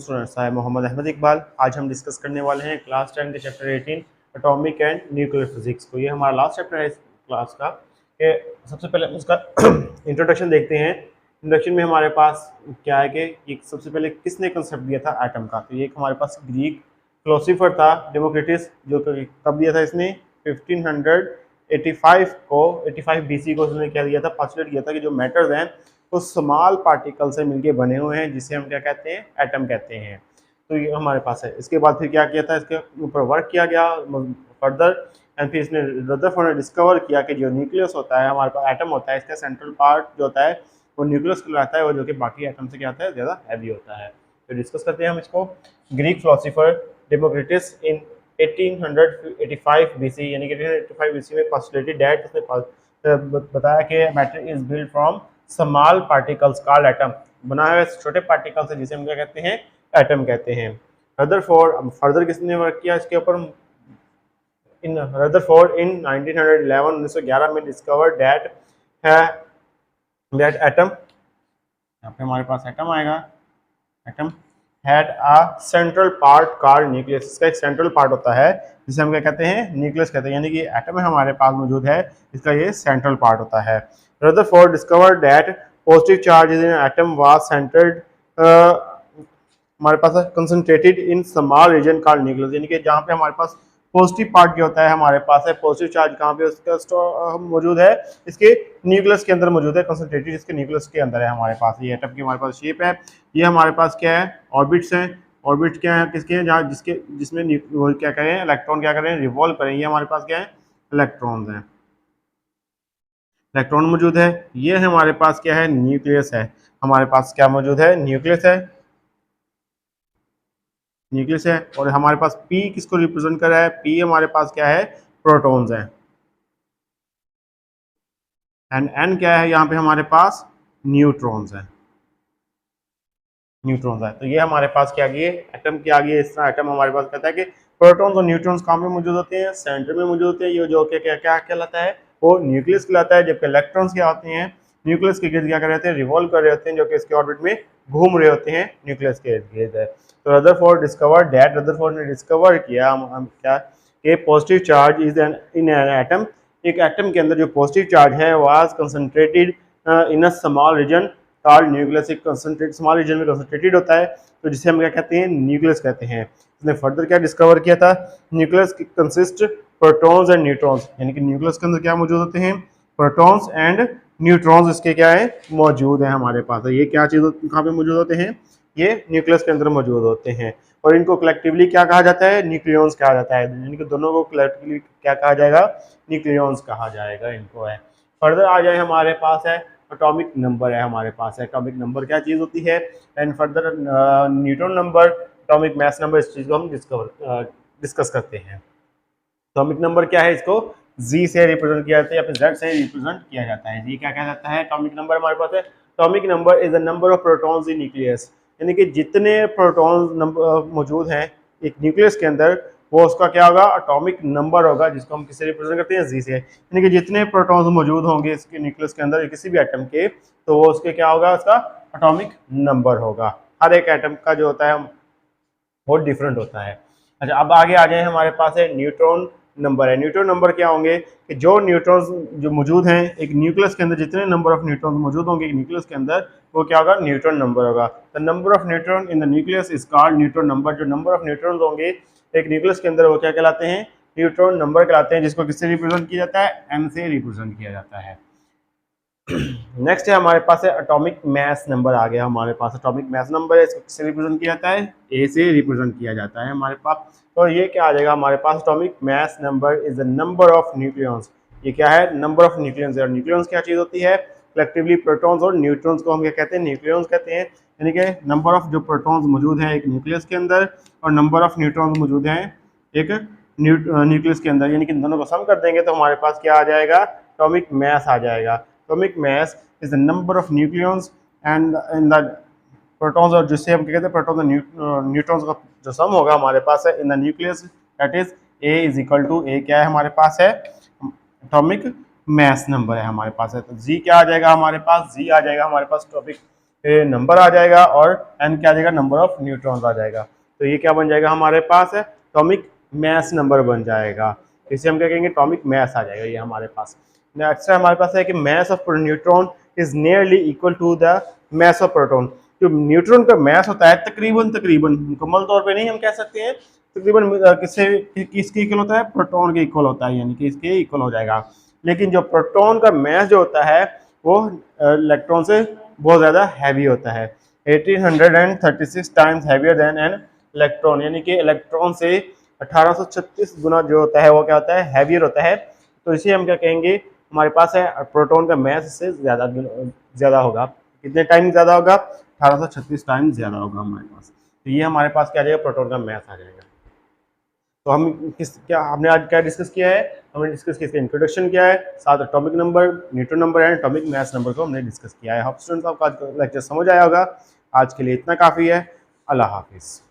Students, आई मोहम्मद अहमद इकबाल। आज हम discuss करने वाले हैं क्लास 10 के chapter 18 atomic and nuclear physics को। ये हमारा लास्ट चैप्टर है इस क्लास का। कि सबसे पहले उसका इंट्रोडक्शन देखते हैं। इंट्रोडक्शन में हमारे पास क्या है कि ये सबसे पहले किसने कंसेप्ट दिया था एटम का, तो ये हमारे पास ग्रीक फिलोसोफर था डेमोक्रिटस, जो कब दिया था इसने 1585 को 85 BC को उसने क्या दिया था, पोस्टुलेट किया था कि जो मैटर्स हैं वो स्मॉल पार्टिकल से मिलके बने हुए हैं, जिसे हम क्या कहते हैं, एटम कहते हैं। तो ये हमारे पास है। इसके बाद फिर क्या किया था, इसके ऊपर वर्क किया गया फर्दर, एंड फिर इसने रदरफोर्ड ने डिस्कवर किया कि जो न्यूक्लियस होता है, हमारे पास एटम होता है, इसका सेंट्रल पार्ट जो होता है वो न्यूक्लियस कहलाता है, और जो कि बाकी एटम से क्या होता है, ज़्यादा हैवी होता है। तो डिस्कस करते हैं हम इसको। ग्रीक फिलोसोफर डेमोक्रिटस इन 1885 BC, यानी कि 1885 BC में पोस्टुलेटेड दैट, उसने बताया कि matter is build from small particles called atom, बना है छोटे पार्टिकल से, जिसे हम क्या कहते हैं, एटम कहते हैं। रदरफोर्ड, फर्दर किसने वर्क किया इसके ऊपर, इन रदरफोर्ड इन 1911 में डिस्कवर्ड दैट है दैट एटम, यहाँ पे हमारे पास एटम आएगा, atom had a central part called nucleus. इसका एक सेंट्रल पार्ट होता है जिसे हम क्या कहते हैं, न्यूक्लियस कहते हैं, यानी कि एटम हमारे पास मौजूद है, इसका ये सेंट्रल पार्ट होता है। Rutherford discovered that positive charge in atom was centred, हमारे पास concentrated in small region called nucleus, यानी कि जहाँ पे हमारे पास पॉजिटिव पार्ट जो होता है हमारे पास है, पॉजिटिव चार्ज कहाँ पे उसका मौजूद है, इसके न्यूक्लियस के अंदर मौजूद है, कंसंट्रेटेड इसके न्यूक्लियस के अंदर है हमारे पास। ये एटम की हमारे पास शेप है। ये हमारे पास क्या है, ऑर्बिट्स हैं। ऑर्बिट क्या है, किसके हैं, जहाँ जिसमें क्या करें, इलेक्ट्रॉन क्या करें, रिवॉल्व करें। ये हमारे पास क्या है, इलेक्ट्रॉन्स हैं, इलेक्ट्रॉन मौजूद है। ये हमारे पास क्या है, न्यूक्लियस है। हमारे पास क्या मौजूद है, न्यूक्लियस है, न्यूक्लियस है। और हमारे पास पी किसको रिप्रेजेंट कर रहा है, पी हमारे पास क्या है, प्रोटॉन्स है। एंड एन क्या है, यहाँ पे हमारे पास न्यूट्रॉन्स है, न्यूट्रॉन्स है। तो ये हमारे पास क्या आगे, एटम के आगे इस तरह एटम हमारे पास कहता है कि प्रोटॉन्स और न्यूट्रॉन्स कहाँ पे मौजूद होते हैं, सेंटर में मौजूद होते हैं। ये जो क्या क्या कहलाता है, वो न्यूक्लियस कहलाता है। जबकि इलेक्ट्रॉन्स क्या होते हैं, न्यूक्लियस के गिर्द क्या कर रहे होते हैं, रिवॉल्व कर रहे होते हैं, जो कि इसके ऑर्बिट में घूम रहे होते हैं, न्यूक्लियस के गिर्द है। तो रदरफोर्ड डिस्कवर्ड दैट, रदरफोर्ड ने डिस्कवर किया हम क्या, कि positive charge is in an atom, एक एटम के अंदर जो पॉजिटिव चार्ज है was concentrated in a small region called nucleus. एक कंसंट्रेट स्मॉल रीजन में कंसंट्रेटेड होता है, तो जिसे हम क्या कहते हैं, न्यूक्लियस कहते हैं। इसने फर्दर क्या डिस्कवर किया था, nucleus consist protons and neutrons, यानी कि न्यूक्लियस के अंदर क्या मौजूद होते हैं, प्रोटॉन्स एंड न्यूट्रॉन्स इसके क्या है, मौजूद है हमारे पास। ये क्या चीज़ कहाँ पे मौजूद होते हैं, ये न्यूक्लियस के अंदर मौजूद होते हैं। और इनको कलेक्टिवली क्या कहा जाता है, न्यूक्लियॉन्स कहा जाता है। यानी कि दोनों को कलेक्टिवली क्या कहा जाएगा, न्यूक्लियॉन्स कहा जाएगा इनको है। फर्दर आ जाए, हमारे पास है एटॉमिक नंबर है, हमारे पास है एटॉमिक नंबर क्या चीज़ होती है, and further neutron number, atomic mass number, इस चीज़ को हम डिस्कस करते हैं। एटॉमिक नंबर क्या है, इसको जी से रिप्रेजेंट किया जाता है या फिर जेड से रिप्रेजेंट किया जाता है। जी क्या कहा जाता है, एटॉमिक नंबर हमारे पास है। Atomic number is the number of protons in nucleus, यानी कि जितने प्रोटॉन्स मौजूद हैं एक न्यूक्लियस के अंदर, वो उसका क्या होगा, एटॉमिक नंबर होगा, जिसको हम किससे रिप्रेजेंट करते हैं, जी से। यानी कि जितने प्रोटॉन्स मौजूद होंगे इसके न्यूक्लियस के अंदर किसी भी एटम के, तो वो उसके क्या होगा, उसका एटॉमिक नंबर होगा। हर एक एटम का जो होता है वो डिफरेंट होता है। अच्छा, अब आगे आ जाए, हमारे पास है न्यूट्रॉन नंबर है। न्यूट्रॉन नंबर क्या होंगे, कि जो न्यूट्रॉन्स जो मौजूद हैं एक न्यूक्लियस के अंदर, जितने नंबर ऑफ न्यूट्रॉन्स मौजूद होंगे एक न्यूक्लियस के अंदर, वो क्या होगा, न्यूट्रॉन नंबर होगा। The number of neutron in the nucleus is called neutron number. जो नंबर ऑफ न्यूट्रॉन्स होंगे एक न्यूक्लियस के अंदर, वो क्या कहलाते हैं, न्यूट्रॉन नंबर कहलाते हैं, जिसको किससे रिप्रेजेंट किया जाता है, एन से रिप्रेजेंट किया जाता है। नेक्स्ट है हमारे पास है एटॉमिक मास नंबर आ गया हमारे पास। एटॉमिक मास नंबर है, इसको किससे रिप्रेजेंट किया जाता है, ए से रिप्रेजेंट किया जाता है हमारे पास। तो ये क्या आ जाएगा हमारे पास, atomic mass number is the number of nucleons. ये क्या है, नंबर ऑफ न्यूक्लियॉन्स है। और न्यूक्लियॉन्स क्या चीज़ होती है, कलेक्टिवली प्रोटॉन्स और न्यूट्रॉन्स को हम क्या कहते हैं, न्यूक्लियॉन्स कहते हैं। यानी कि नंबर ऑफ जो प्रोटॉन्स मौजूद हैं एक न्यूक्लियस के अंदर, और नंबर ऑफ न्यूट्रॉन्स मौजूद हैं एक न्यूक्लियस के अंदर, यानी कि दोनों को सम कर देंगे तो हमारे पास क्या आ जाएगा, एटॉमिक मास आ जाएगा। Atomic mass is the number of nucleons and in the protons, और जिससे हम क्या कहते हैं, प्रोटॉन्स और न्यूट्रॉन्स का जो सम होगा हमारे पास है in the nucleus, that is A is equal to A क्या है हमारे पास है, एटॉमिक मास नंबर है हमारे पास है। तो G क्या आ जाएगा हमारे पास, G आ जाएगा हमारे पास एटॉमिक नंबर आ जाएगा और n क्या आ जाएगा, नंबर ऑफ न्यूट्रॉन्स आ जाएगा। तो ये क्या बन जाएगा हमारे पास है, एटॉमिक मास नंबर बन जाएगा। इसे हम क्या कहेंगे, एटॉमिक मास आ जाएगा ये हमारे पास। नेक्स्ट हमारे पास है कि mass of neutron is nearly equal to the mass of proton. जो न्यूट्रॉन का मास होता है तकरीबन मुकम्मल तौर पे नहीं हम कह सकते हैं, तकरीबन किसके इक्वल होता है, प्रोटॉन के इक्वल होता है, यानी कि इसके इक्वल हो जाएगा। लेकिन जो प्रोटॉन का मास जो होता है वो इलेक्ट्रॉन से बहुत ज़्यादा हैवी होता है, 1836 times heavier than an electron, यानी कि इलेक्ट्रॉन से 1836 गुना जो होता है वो क्या होता है, हैवियर होता है। तो इसे हम क्या कहेंगे, हमारे पास है प्रोटॉन का मास से ज़्यादा होगा। कितने टाइम ज़्यादा होगा, 1836 टाइम ज़्यादा होगा हमारे पास। तो ये हमारे पास क्या आ जाएगा, प्रोटॉन का मास आ जाएगा। तो हम हमने आज क्या डिस्कस किया है, हमने डिस्कस किया, इसका इंट्रोडक्शन किया है, साथ atomic number, neutron number and atomic mass number को हमने डिस्कस किया है। स्टूडेंट्स आपका लेक्चर समझ आया होगा। आज के लिए इतना काफ़ी है। अल्लाह हाफिज़।